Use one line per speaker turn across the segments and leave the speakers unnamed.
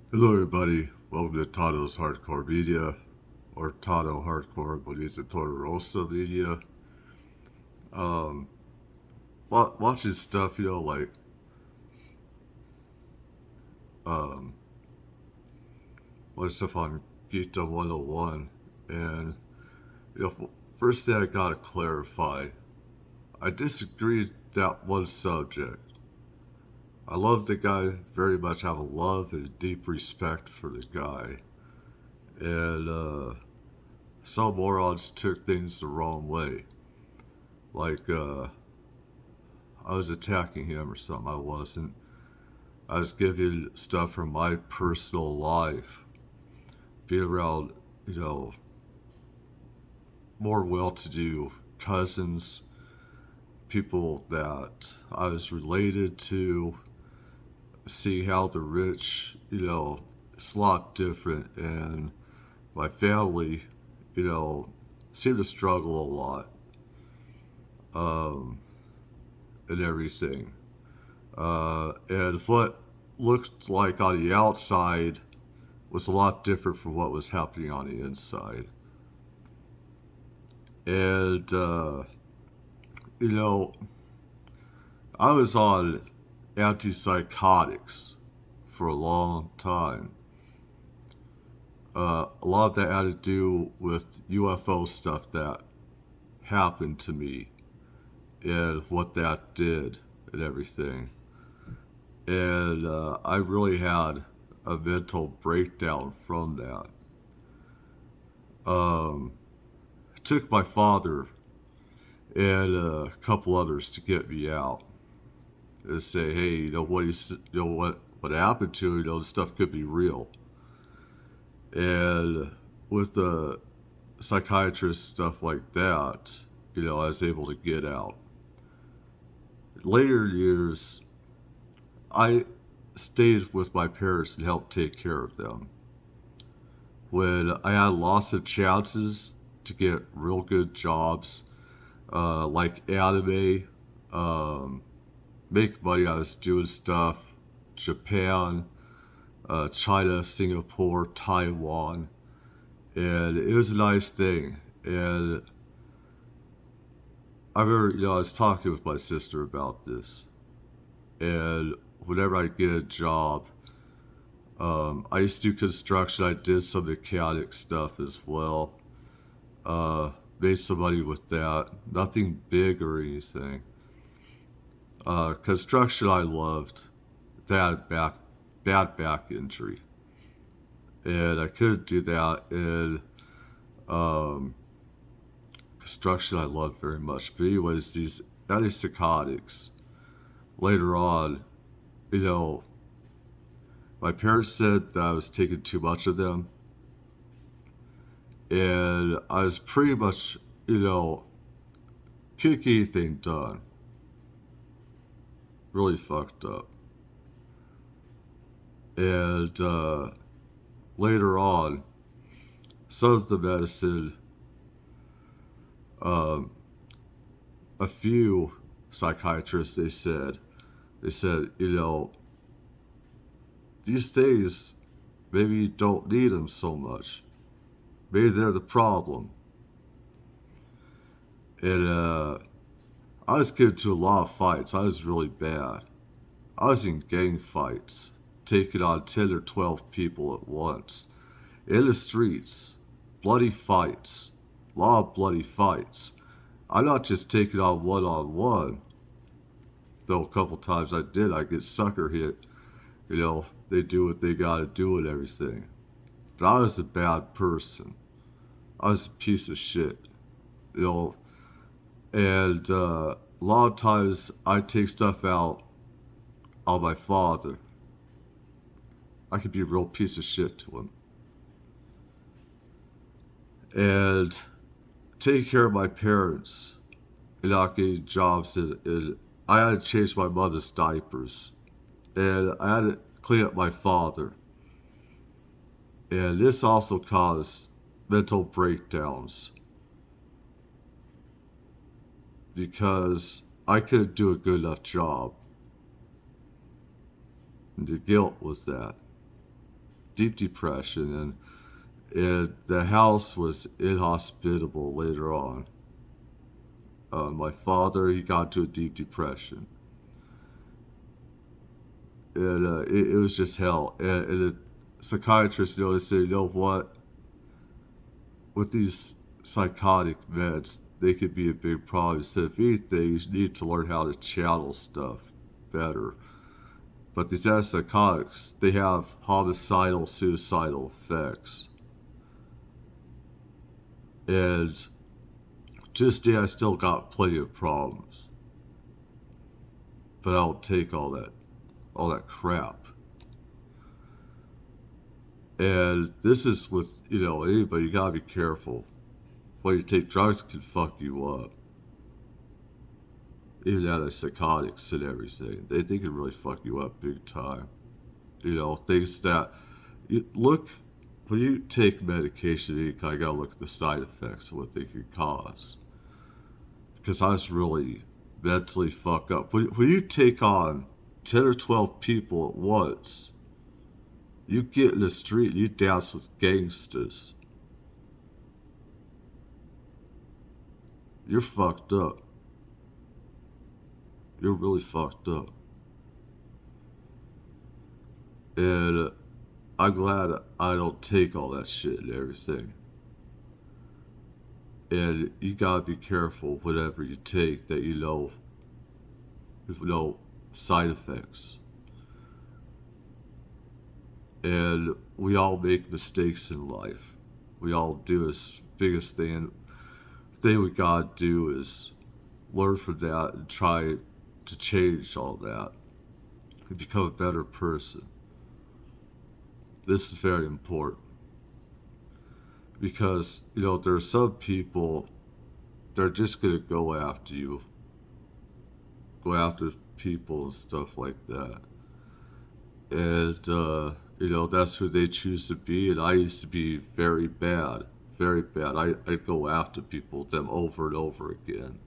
Hello, everybody. Welcome to Tato's Hardcore Media, or Tato Hardcore, but it's a Totorosa Media. Um, watching stuff, like um, watching stuff on Geekdom 101, and first thing I gotta clarify, I disagree with that one subject. I love the guy very much. I have a love and a deep respect for the guy, and some morons took things the wrong way. Like, I was attacking him or something. I wasn't. I was giving stuff from my personal life. Being around, you know, more well to do cousins, people that I was related to, see how the rich, it's a lot different. And my family, seemed to struggle a lot um, and everything. And what looked like on the outside was a lot different from what was happening on the inside. And, you know, I was on Anti-Psychotics for a long time. A lot of that had to do with UFO stuff that happened to me and what that did and everything. And I really had a mental breakdown from that. It took my father and a couple others to get me out and say, hey, what happened to you, this stuff could be real. And with the psychiatrist stuff like that, I was able to get out. Later years, I stayed with my parents and helped take care of them. When I had lots of chances to get real good jobs, like anime, um, make money, I was doing stuff, Japan, China, Singapore, Taiwan, and it was a nice thing. And I remember, I was talking with my sister about this, and whenever I get a job, I used to do construction. I did some mechanic stuff as well. Made some money with that. Nothing big or anything. Construction I loved. That bad back injury, and I couldn't do that. And um, construction I loved very much. But anyways, these antipsychotics. Later on, you know, my parents said that I was taking too much of them, and I was pretty much, couldn't get anything done. Really fucked up. And later on, some of the medicine, um, a few psychiatrists, they said, these days, maybe you don't need them so much. Maybe they're the problem. And I was getting into a lot of fights. I was really bad. I was in gang fights, taking on 10 or 12 people at once. In the streets, bloody fights. A lot of bloody fights. I'm not just taking on one, though a couple times I did. I get sucker hit. They do what they gotta do and everything. But I was a bad person. I was a piece of shit. You know, and a lot of times I take stuff out on my father. I could be a real piece of shit to him. And take care of my parents and not getting jobs. And I had to change my mother's diapers. And I had to clean up my father. And this also caused mental breakdowns because I couldn't do a good enough job. And the guilt was that. deep depression, and the house was inhospitable later on. My father, he got into a deep depression. And it was just hell. And the psychiatrist noticed that, you know what, with these psychotic meds, they could be a big problem. He said, if anything, you need to learn how to channel stuff better. But these antipsychotics, they have homicidal, suicidal effects. And to this day, I still got plenty of problems. But I don't take all that crap. And this is with, anybody, you gotta be careful. When you take drugs, it can fuck you up. Even antipsychotics and everything, they can really fuck you up big time. Things that when you take medication, you kind of gotta look at the side effects of what they can cause. Because I was really mentally fucked up. When you take on 10 or 12 people at once, you get in the street and you dance with gangsters. You're fucked up. You're really fucked up. And I'm glad I don't take all that shit and everything. And you gotta be careful whatever you take that you know side effects. And we all make mistakes in life. We all do. This biggest thing we gotta do is learn from that and try to change all that and become a better person. This is very important. Because, there are some people, they're just gonna go after you. Go after people and stuff like that. And, that's who they choose to be. And I used to be very bad. Very bad. I'd go after people, them over and over again.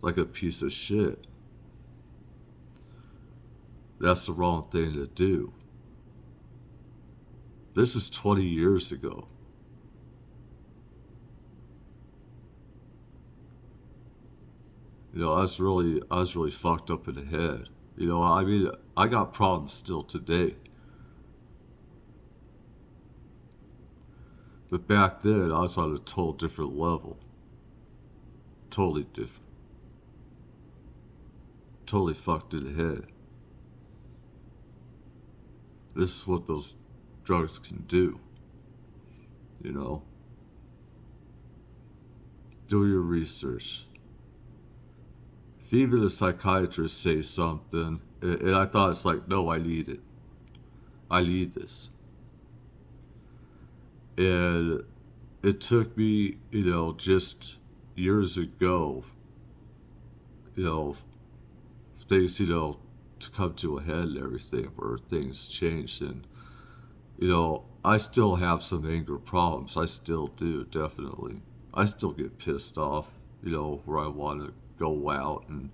Like a piece of shit. That's the wrong thing to do. This is 20 years ago. I was really fucked up in the head. I got problems still today. But back then, I was on a total different level. Totally different. Totally fucked in the head. This is what those drugs can do. Do your research. If even a psychiatrist says something, and I thought it's like, no, I need it. I need this. And it took me, just years ago, things, to come to a head and everything, where things changed. And, I still have some anger problems. I still do, definitely. I still get pissed off, where I want to go out and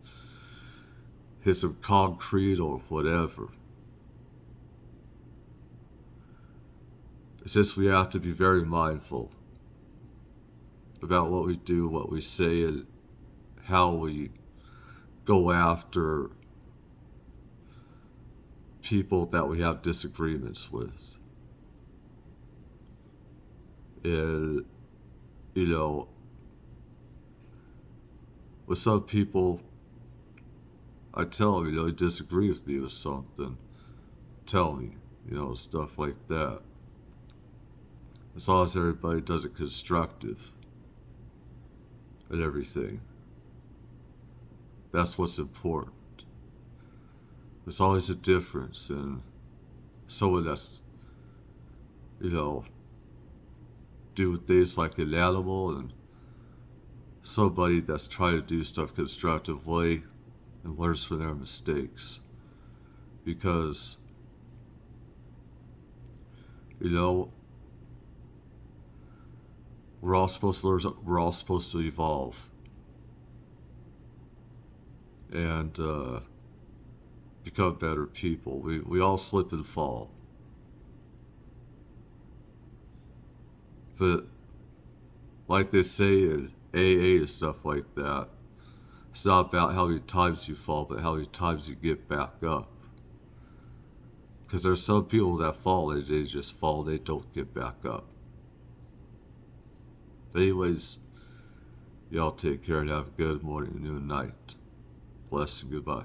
hit some concrete or whatever. It's just we have to be very mindful about what we do, what we say, and how we go after people that we have disagreements with. And, with some people, I tell them, you disagree with me with something. Tell me, stuff like that. As long as everybody does it constructive and everything. That's what's important. There's always a difference in someone that's, doing things like an animal and somebody that's trying to do stuff constructively and learns from their mistakes. Because, we're all supposed to learn, we're all supposed to evolve. And become better people. We all slip and fall. But like they say in AA and stuff like that, it's not about how many times you fall, but how many times you get back up. Because there's some people that fall and they just fall, they don't get back up. Anyways, y'all take care and have a good morning, noon, night. Bless and goodbye.